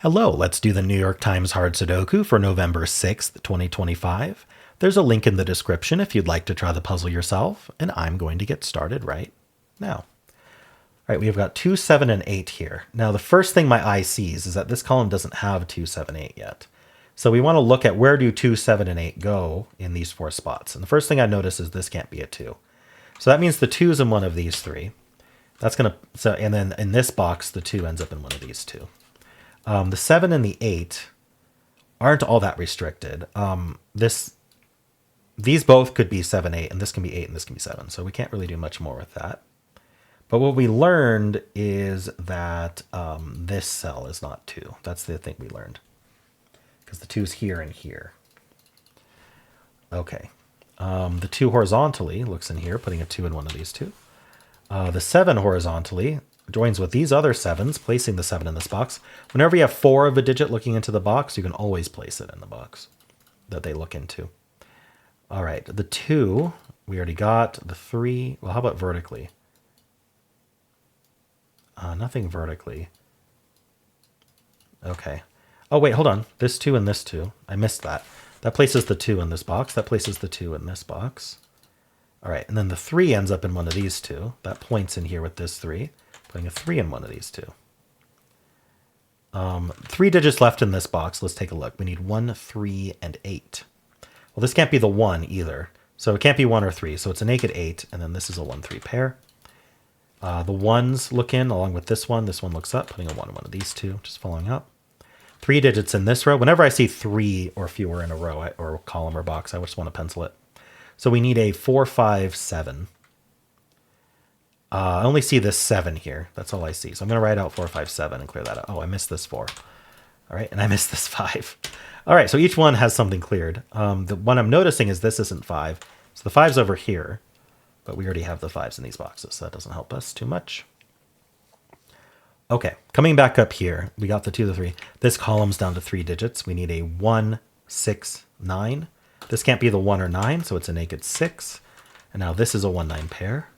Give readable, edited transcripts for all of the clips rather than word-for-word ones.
Hello, let's do the New York Times Hard Sudoku for November 6th, 2025. There's a link in the description if you'd like to try the puzzle yourself, and I'm going to get started right now. All right, we've got 2, 7, and 8 here. Now, the first thing my eye sees is that this column doesn't have 2, 7, 8 yet. So we want to look at where do 2, 7, and 8 go in these 4 spots. And the first thing I notice is this can't be a 2. So that means the 2's in one of these 3. That's going to, and then in this box, the 2 ends up in one of these 2. The 7 and the 8 aren't all that restricted. These both could be 7, 8, and this can be 8, and this can be 7. So we can't really do much more with that. But what we learned is that this cell is not 2. That's the thing we learned. Because the 2's here and here. Okay. The 2 horizontally looks in here, putting a 2 in one of these 2. The 7 horizontally joins with these other 7s, placing the 7 in this box. Whenever you have 4 of a digit looking into the box, you can always place it in the box that they look into. All right, the 2, we already got. The 3, well, how about vertically? Nothing vertically. Okay. Oh, wait, hold on. This 2 and this 2. I missed that. That places the 2 in this box. That places the 2 in this box. All right, and then the 3 ends up in one of these 2. That points in here with this 3. Putting a 3 in one of these 2. 3 digits left in this box. Let's take a look. We need 1, 3, and 8. Well, this can't be the 1 either. So it can't be 1 or 3. So it's a naked 8, and then this is a 1, 3 pair. The 1s look in along with this one. This one looks up, putting a 1 in one of these 2, just following up. 3 digits in this row. Whenever I see 3 or fewer in a row or column or box, I just want to pencil it. So we need a 4, 5, 7. I only see this 7 here. That's all I see. So I'm going to write out 4, 5, 7 and clear that out. Oh, I missed this 4. All right, and I missed this 5. All right, so each one has something cleared. The one I'm noticing is this isn't 5. So the 5's over here, but we already have the 5's in these boxes, so that doesn't help us too much. Okay, coming back up here, we got the 2, the 3. This column's down to 3 digits. We need a 1, 6, 9. This can't be the 1 or 9, so it's a naked 6. And now this is a 1, 9 pair.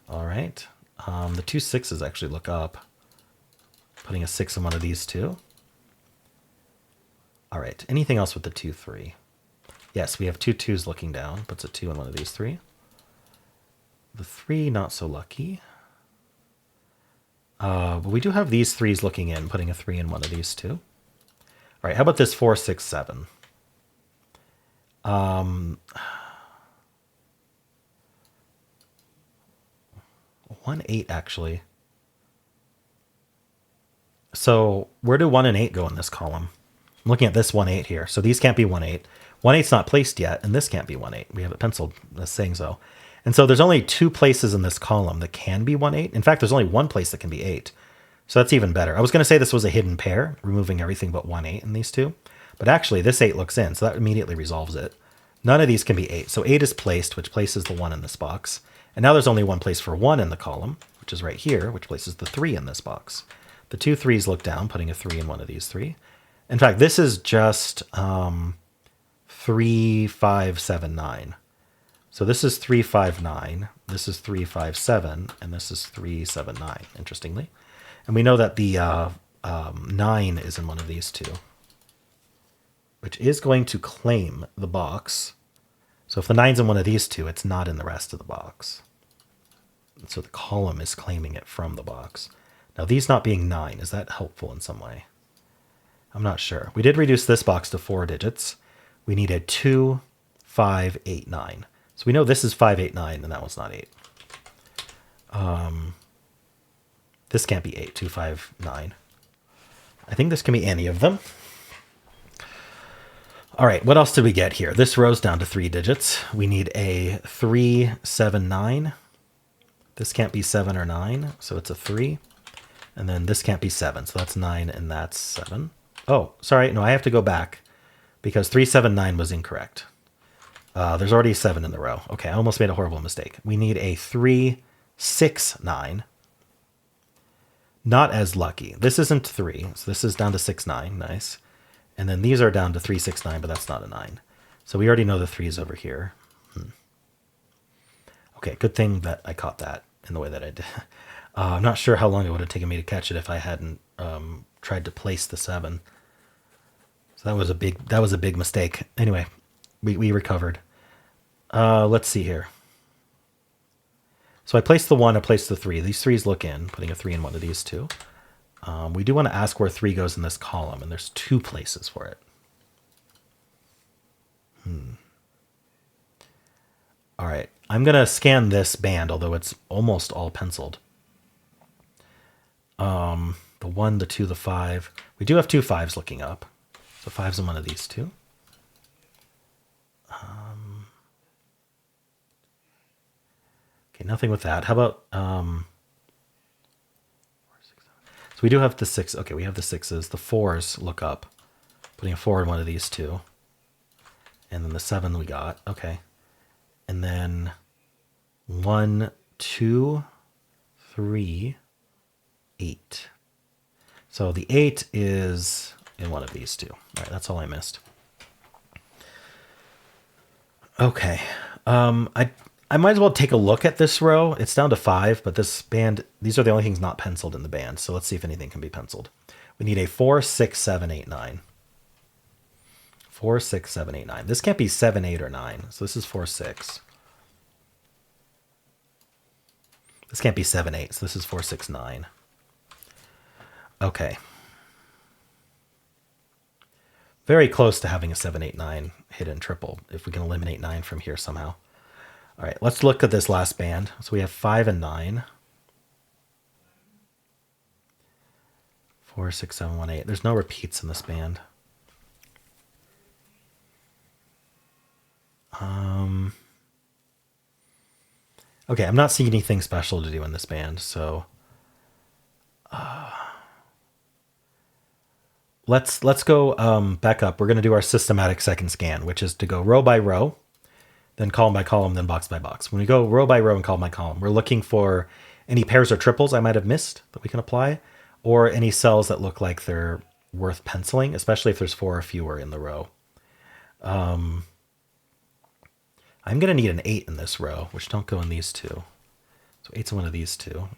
All right. The 2 6s actually look up, putting a 6 in one of these 2. All right. Anything else with the 2, 3? Yes, we have 2 2s looking down, puts a 2 in one of these 3. The 3, not so lucky. But we do have these 3s looking in, putting a 3 in one of these 2. All right. How about this 4, 6, 7? 1, 8, actually. So where do 1 and 8 go in this column? I'm looking at this 1, 8 here. So these can't be 1, 8. 1, 8's not placed yet, and this can't be 1, 8. We have it penciled as saying so. And so there's only 2 places in this column that can be 1, 8. In fact, there's only 1 place that can be 8. So that's even better. I was going to say this was a hidden pair, removing everything but 1, 8 in these 2. But actually, this 8 looks in, so that immediately resolves it. None of these can be 8. So 8 is placed, which places the 1 in this box. And now there's only one place for 1 in the column, which is right here, which places the 3 in this box. The 2 3s look down, putting a 3 in one of these 3. In fact, this is just 3, 5, 7, 9. So this is 3, 5, 9. This is 3, 5, 7. And this is 3, 7, 9, interestingly. And we know that the 9 is in one of these 2, which is going to claim the box. So if the 9's in one of these 2, it's not in the rest of the box. And so the column is claiming it from the box. Now these not being 9, is that helpful in some way? I'm not sure. We did reduce this box to 4 digits. We need a 2, 5, 8, 9. So we know this is 5, 8, 9, and that one's not 8. This can't be 8, 2, 5, 9. I think this can be any of them. All right, what else did we get here? This row's down to 3 digits. We need a 3, 7, 9. This can't be 7 or 9, so it's a 3. And then this can't be 7, so that's 9 and that's 7. Oh, sorry, no, I have to go back because 3, 7, 9 was incorrect. There's already 7 in the row. Okay, I almost made a horrible mistake. We need a 3, 6, 9. Not as lucky. This isn't 3, so this is down to 6, 9. Nice. And then these are down to 3, 6, 9, but that's not a 9. So we already know the 3 is over here. Okay, good thing that I caught that in the way that I did. I'm not sure how long it would have taken me to catch it if I hadn't tried to place the 7. So that was a big mistake. Anyway, we recovered. Let's see here. So I placed the 1, I placed the 3. These 3s look in, putting a 3 in one of these two. We do want to ask where 3 goes in this column, and there's 2 places for it. All right, I'm going to scan this band, although it's almost all penciled. The 1, the 2, the 5. We do have 2 5s looking up. So 5's in one of these two. Okay, nothing with that. How about... so we do have the 6. Okay, we have the 6s. The 4s look up. Putting a 4 in one of these two. And then the 7 we got. Okay. And then 1, 2, 3, 8. So the 8 is in one of these two. All right, that's all I missed. Okay. I might as well take a look at this row. It's down to 5, but this band, these are the only things not penciled in the band. So let's see if anything can be penciled. We need a 4, 6, 7, 8, 9. 4, 6, 7, 8, 9. This can't be 7, 8, or 9. So this is 4, 6. This can't be 7, 8. So this is 4, 6, 9. Okay. Very close to having a 7, 8, 9 hidden triple, if we can eliminate 9 from here somehow. All right, let's look at this last band. So we have 5 and 9. 4, 6, 7, 1, 8. There's no repeats in this band. Okay, I'm not seeing anything special to do in this band, so let's go back up. We're going to do our systematic second scan, which is to go row by row, then column by column, then box by box. When we go row by row and column by column, we're looking for any pairs or triples I might have missed that we can apply, or any cells that look like they're worth penciling, especially if there's 4 or fewer in the row. I'm going to need an 8 in this row, which don't go in these two. So 8's in one of these two.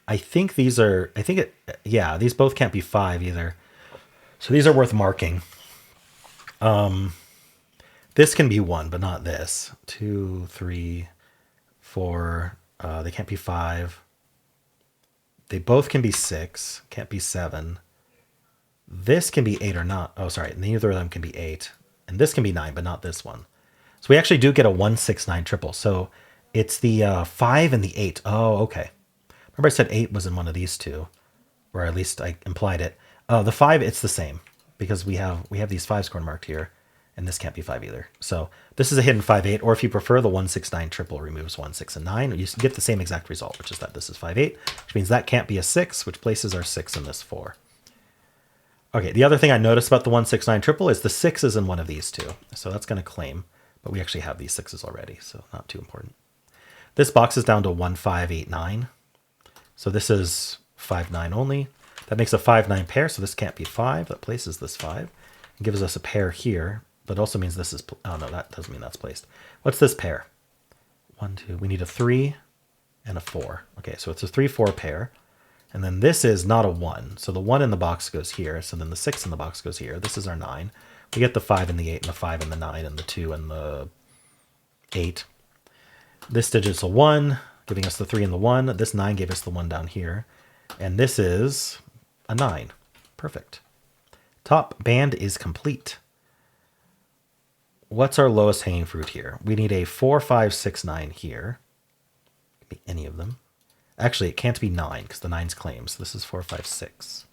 I think these are, yeah, these both can't be 5 either. So these are worth marking. This can be 1, but not this. 2, 3, 4. They can't be 5. They both can be 6. Can't be 7. This can be 8 or not. Oh, sorry. Neither of them can be 8. And this can be 9, but not this one. So we actually do get a 1, 6, 9 triple. So it's the 5 and the 8. Oh, okay. Remember I said 8 was in one of these two, or at least I implied it. The 5, it's the same, because we have these 5 score marked here, and this can't be 5 either. So this is a hidden 5, 8, or if you prefer, the 1, 6, 9 triple removes 1, 6, and 9. You get the same exact result, which is that this is 5, 8, which means that can't be a 6, which places our 6 in this 4. Okay, the other thing I noticed about the 1, 6, 9 triple is the 6 is in one of these two. So that's going to claim, but we actually have these 6s already, so not too important. This box is down to 1, 5, 8, 9. So this is 5, 9 only. That makes a 5, 9 pair, so this can't be 5. That places this 5. It gives us a pair here, but also means this is... Oh, no, that doesn't mean that's placed. What's this pair? 1, 2. We need a 3 and a 4. Okay, so it's a 3, 4 pair. And then this is not a 1. So the 1 in the box goes here. So then the 6 in the box goes here. This is our 9. We get the 5 and the 8 and the 5 and the 9 and the 2 and the 8. This digit's a 1, giving us the 3 and the 1. This 9 gave us the 1 down here. And this is a 9. Perfect. Top band is complete. What's our lowest hanging fruit here? We need a 4, 5, 6, 9 here. Could be any of them. Actually, it can't be 9 because the 9's claims. So this is 4, 5, 6.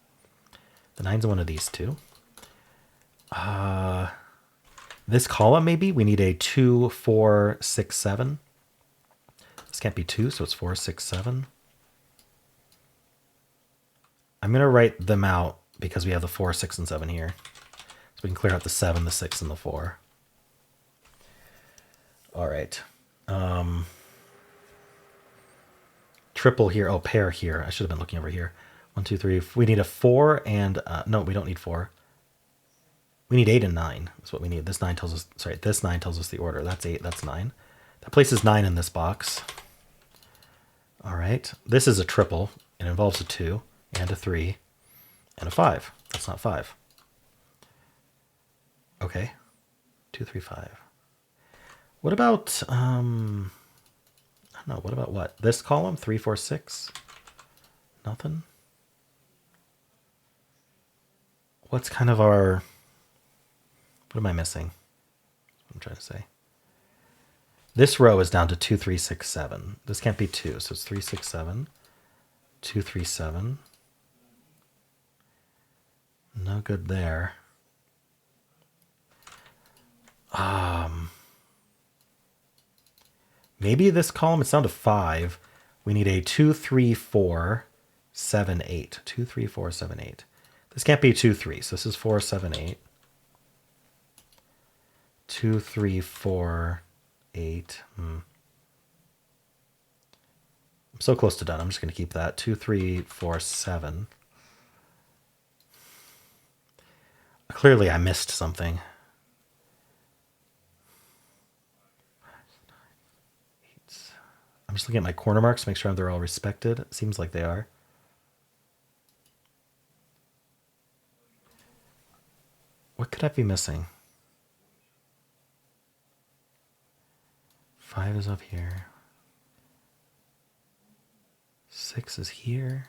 The 9's in one of these two. This column, maybe? We need a 2, 4, 6, 7. This can't be 2, so it's 4, 6, 7. I'm going to write them out because we have the 4, 6, and 7 here. So we can clear out the 7, the 6, and the 4. All right. Triple here. Oh, pair here. I should have been looking over here. 1, 2, 3. We need a 4 and... no, we don't need 4. We need 8 and 9. That's what we need. This 9 tells us... Sorry, this 9 tells us the order. That's 8. That's 9. That places 9 in this box. All right. This is a triple. It involves a 2 and a 3 and a 5. That's not 5. Okay. 2, 3, 5. What about, I don't know, what about what? This column, 3, 4, 6? Nothing? What's kind of our, what am I missing? I'm trying to say. This row is down to 2, 3, 6, 7. This can't be 2, so it's 3, 6, 7. 2, 3, 7. No good there. Maybe this column, it's down to 5. We need a 2, 3, 4, 7, 8. 2, 3, 4, 7, 8. This can't be 2, 3, so this is 4, 7, 8. 2, 3, 4, 8. I'm so close to done. I'm just going to keep that. 2, 3, 4, 7. Clearly, I missed something. 8. I'm just looking at my corner marks to make sure they're all respected. It seems like they are. What could I be missing? 5 is up here. 6 is here.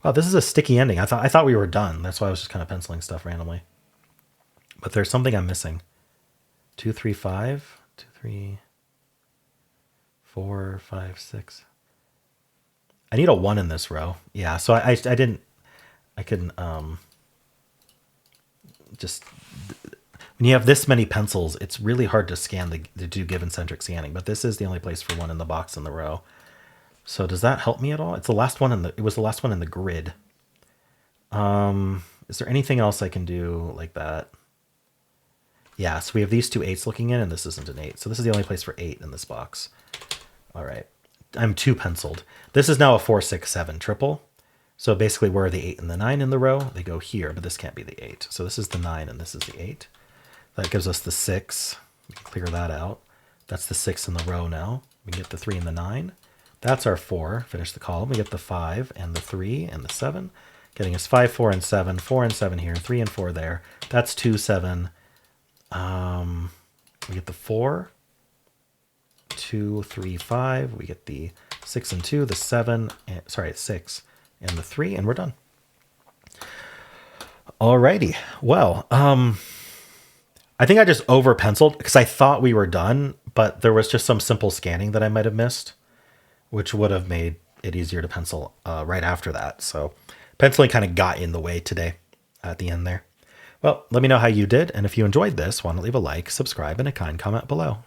Wow, this is a sticky ending. I thought we were done. That's why I was just kind of penciling stuff randomly. But there's something I'm missing. 2, 3, 5. 2, 3, 4, 5, 6. I need a 1 in this row. Yeah, so I couldn't just, when you have this many pencils, it's really hard to scan to do given centric scanning, but this is the only place for 1 in the box in the row. So does that help me at all? It's the last one it was the last one in the grid. Is there anything else I can do like that? Yeah, so we have these two 8s looking in, and this isn't an 8. So this is the only place for 8 in this box. All right. I'm 2 penciled. This is now a 4, 6, 7 triple. So basically where are the 8 and the 9 in the row? They go here, but this can't be the 8. So this is the 9 and this is the 8. That gives us the 6. We can clear that out. That's the 6 in the row now. We get the 3 and the 9. That's our 4. Finish the column. We get the 5 and the 3 and the 7. Getting us 5, 4, and 7. 4 and 7 here. 3 and 4 there. That's 2, 7. We get the 4. 2, 3, 5. We get the 6 and 2. The 7. And, sorry, 6 and the 3. And we're done. Alrighty. Well, I think I just over penciled because I thought we were done, but there was just some simple scanning that I might have missed, which would have made it easier to pencil right after that. So penciling kind of got in the way today at the end there. Well, let me know how you did. And if you enjoyed this, why don't leave a like, subscribe, and a kind comment below.